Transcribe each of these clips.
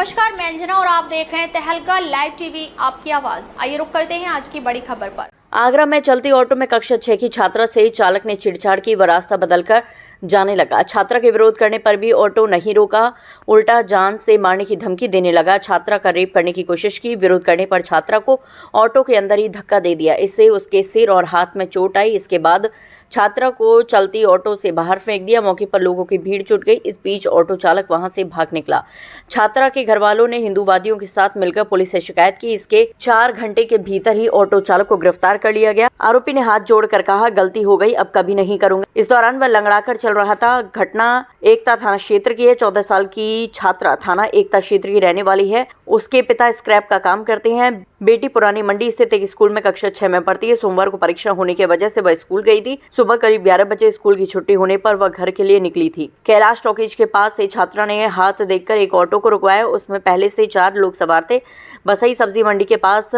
नमस्कार, मैं अंजना और आप देख रहे हैं तहलका लाइव टीवी, आपकी आवाज। आइए रुक करते हैं आज की बड़ी खबर पर। आगरा में चलती ऑटो में कक्षा 6 की छात्रा से चालक ने छेड़छाड़ की व रास्ता बदलकर जाने लगा। छात्रा के विरोध करने पर भी ऑटो नहीं रोका, उल्टा जान से मारने की धमकी देने लगा। छात्रा का रेप करने की कोशिश की। विरोध करने पर छात्रा को ऑटो के अंदर ही धक्का दे दिया। इससे उसके सिर और हाथ में चोट आई। इसके बाद छात्रा को चलती ऑटो से बाहर फेंक दिया। मौके पर लोगों की भीड़ जुट गई। इस बीच ऑटो चालक वहां से भाग निकला। छात्रा के घर वालों ने हिंदूवादियों के साथ मिलकर पुलिस से शिकायत की। इसके 4 घंटे के भीतर ही ऑटो चालक को गिरफ्तार कर लिया गया। आरोपी ने हाथ जोड़कर कहा, गलती हो गई, अब कभी नहीं करूंगा। इस दौरान वह लंगड़ाकर चल रहा था। घटना एकता थाना क्षेत्र की है। 14 साल की छात्रा थाना एकता क्षेत्र की रहने वाली है। उसके पिता स्क्रैप का काम करते हैं। बेटी पुरानी मंडी स्थित एक स्कूल में कक्षा 6 में पढ़ती है। सोमवार को परीक्षा होने की वजह से वह स्कूल गई थी। सुबह करीब 11 बजे स्कूल की छुट्टी होने पर वह घर के लिए निकली थी। कैलाश टॉकीज के पास से छात्रा ने हाथ देखकर एक ऑटो को रुकवाया। उसमें पहले से 4 लोग सवार थे। बसई सब्जी मंडी के पास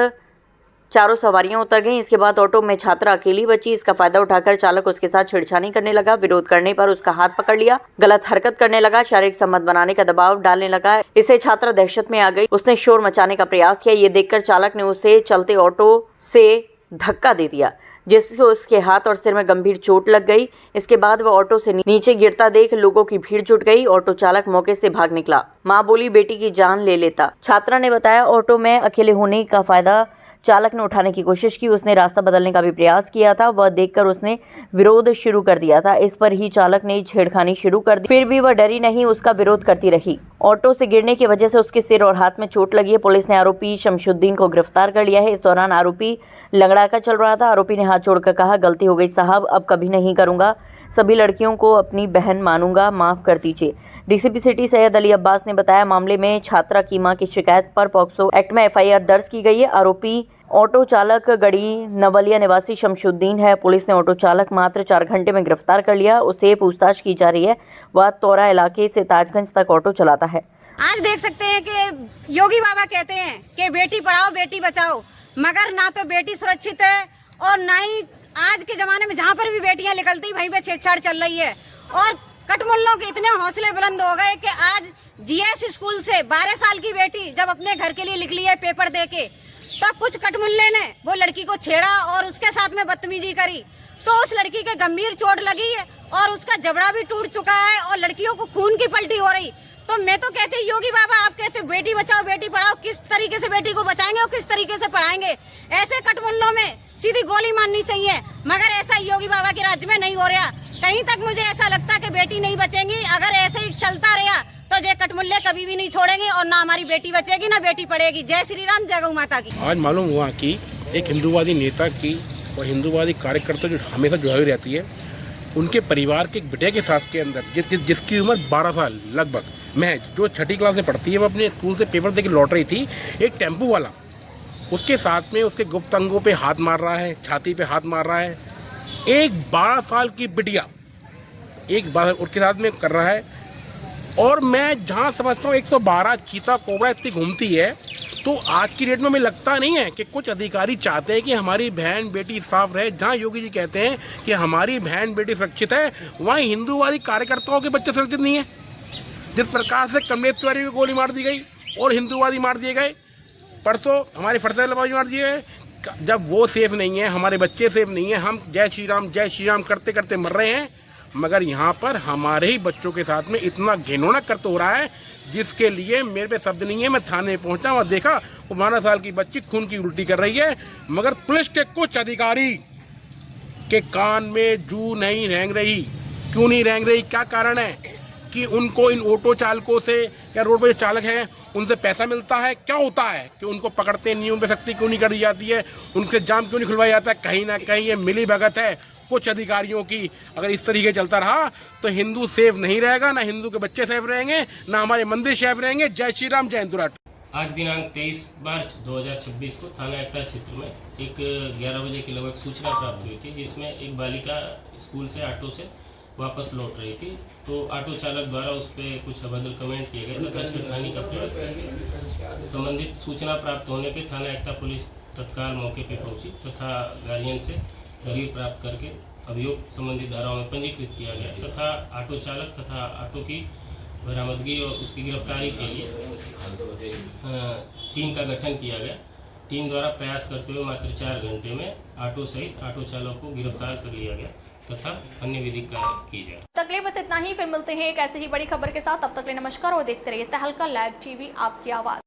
चारों सवारियां उतर गईं। इसके बाद ऑटो में छात्रा अकेली बची। इसका फायदा उठाकर चालक उसके साथ छेड़छाड़ी करने लगा। विरोध करने पर उसका हाथ पकड़ लिया। गलत हरकत करने लगा। शारीरिक संबंध बनाने का दबाव डालने लगा। इससे छात्रा दहशत में आ गई। उसने शोर मचाने का प्रयास किया। ये देखकर चालक ने उसे चलते ऑटो से धक्का दे दिया, जिससे उसके हाथ और सिर में गंभीर चोट लग गई। इसके बाद वह ऑटो से नीचे गिरता देख लोगों की भीड़ जुट गई। ऑटो चालक मौके से भाग निकला। मां बोली, बेटी की जान ले लेता। छात्रा ने बताया, ऑटो में अकेले होने का फायदा चालक ने उठाने की कोशिश की। उसने रास्ता बदलने का भी प्रयास किया था। वह देखकर उसने विरोध शुरू कर दिया था। इस पर ही चालक ने छेड़खानी शुरू कर दी। फिर भी वह डरी नहीं, उसका विरोध करती रही। ऑटो से गिरने की वजह से उसके सिर और हाथ में चोट लगी है। पुलिस ने आरोपी शमशुद्दीन को गिरफ्तार कर लिया है। इस दौरान आरोपी लंगड़ाकर चल रहा था। आरोपी ने हाथ जोड़कर कहा, गलती हो गई साहब, अब कभी नहीं करूंगा। सभी लड़कियों को अपनी बहन मानूंगा, माफ कर दीजिए। डीसीपी सिटी सैयद अली अब्बास ने बताया, मामले में छात्रा की मां की शिकायत पर पॉक्सो एक्ट में एफआईआर दर्ज की गई है। आरोपी ऑटो चालक गढ़ी नवलिया निवासी शमशुद्दीन है। पुलिस ने ऑटो चालक मात्र 4 घंटे में गिरफ्तार कर लिया। उसे पूछताछ की जा रही है। वह तोरा इलाके से ताजगंज तक ऑटो चलाता है। आज देख सकते हैं कि योगी बाबा कहते हैं कि बेटी पढ़ाओ बेटी बचाओ, मगर ना तो बेटी सुरक्षित है और ना ही आज के जमाने में जहाँ पर भी बेटियां निकलती वहीं पे छेड़छाड़ चल रही है। और कटमुल्लों के इतने हौसले बुलंद हो गए कि आज जीएस स्कूल से 12 साल की बेटी जब अपने घर के लिए निकली है पेपर देके, तब कुछ कटमुल्ले ने वो लड़की को छेड़ा और उसके साथ में बदतमीजी करी, तो उस लड़की के गंभीर चोट लगी है और उसका जबड़ा भी टूट चुका है और लड़कियों को खून की पलटी हो रही। तो मैं तो कहती योगी बाबा, आप कहते बेटी बचाओ बेटी पढ़ाओ, किस तरीके से बेटी को बचाएंगे और किस तरीके से पढ़ाएंगे? ऐसे कटमुल्लों में सीधी गोली मारनी चाहिए, मगर ऐसा योगी बाबा के राज्य में नहीं हो रहा। कहीं तक मुझे ऐसा लगता है कि बेटी नहीं बचेंगी। अगर ऐसे ही चलता रहा तो ये कटमुल्ले कभी भी नहीं छोड़ेंगे और ना हमारी बेटी बचेगी ना बेटी पढ़ेगी। जय श्री राम, जय गौ माता की। आज मालूम हुआ कि एक हिंदूवादी नेता की और हिंदूवादी कार्यकर्ता जो हमेशा जुड़ी रहती है, उनके परिवार के एक बिटिया के साथ के अंदर जिसकी उम्र 12 साल लगभग महज, जो 6ठी क्लास में पढ़ती है, वो अपने स्कूल से पेपर देकर लौट रही थी। एक टेम्पो वाला उसके साथ में उसके गुप्त अंगों पे हाथ मार रहा है, छाती पे हाथ मार रहा है। एक 12 साल की बिटिया एक बार उसके साथ में कर रहा है। और मैं जहाँ समझता हूँ 112 चीता कोबरा इतनी घूमती है, तो आज की डेट में हमें लगता नहीं है कि कुछ अधिकारी चाहते हैं कि हमारी बहन बेटी साफ रहे। जहाँ योगी जी कहते हैं कि हमारी बहन बेटी सुरक्षित है, वहीं हिंदूवादी कार्यकर्ताओं के बच्चे सुरक्षित नहीं है। जिस प्रकार से कमलेश तिवारी को गोली मार दी गई और हिंदूवादी मार दिए गए, परसों हमारे फरसा लबाजी मार दिए गए, जब वो सेफ नहीं है, हमारे बच्चे सेफ नहीं है, हम जय श्री राम करते करते मर रहे हैं, मगर यहाँ पर हमारे ही बच्चों के साथ में इतना घिनौना करते हो रहा है, जिसके लिए मेरे पे शब्द नहीं है। मैं थाने पहुँचा और देखा वो 12 साल की बच्ची खून की उल्टी कर रही है, मगर पुलिस के कुछ अधिकारी के कान में जू नहीं रेंग रही। क्यों नहीं रेंग रही? क्या कारण है कि उनको इन ऑटो चालकों से या रोड पर जो चालक हैं उनसे पैसा मिलता है? क्या होता है कि उनको पकड़ते नियम पे सख्ती क्यों नहीं कर दी जाती है? उनसे जाम क्यों नहीं खुलवाया जाता है? कहीं ना कहीं ये मिली भगत है कुछ अधिकारियों की। अगर इस तरीके चलता रहा तो हिंदू सेफ नहीं रहेगा, ना हिंदू के बच्चे सेफ रहेंगे, ना हमारे मंदिर सेफ रहेंगे। जय श्री राम, जय हिंदू राष्ट्र। आज दिनांक 23 मार्च 2026 को थाना एकता क्षेत्र में एक 11 बजे के लगभग सूचना प्राप्त हुई थी, जिसमें एक बालिका स्कूल से ऑटो से वापस लौट रही थी। तो ऑटो चालक द्वारा उस पर कुछ अभद्र कमेंट किए गए तथा छेड़खानी का प्रयास किया। संबंधित सूचना प्राप्त होने पर थाना एकता पुलिस तत्काल मौके पर पहुंची तथा गार्जियन से दलील प्राप्त करके अभियोग संबंधित धाराओं में पंजीकृत किया गया तथा ऑटो चालक तथा ऑटो की बरामदगी और उसकी गिरफ्तारी के लिए टीम का गठन किया गया। टीम द्वारा प्रयास करते हुए मात्र 4 घंटे में ऑटो सहित ऑटो चालक को गिरफ्तार कर लिया गया तथा अन्य विधिक कार्य की जाए। तकले बस इतना ही, फिर मिलते हैं एक ऐसे ही बड़ी खबर के साथ। तब तक के लिए नमस्कार और देखते रहिए तहलका लाइव टीवी, आपकी आवाज़।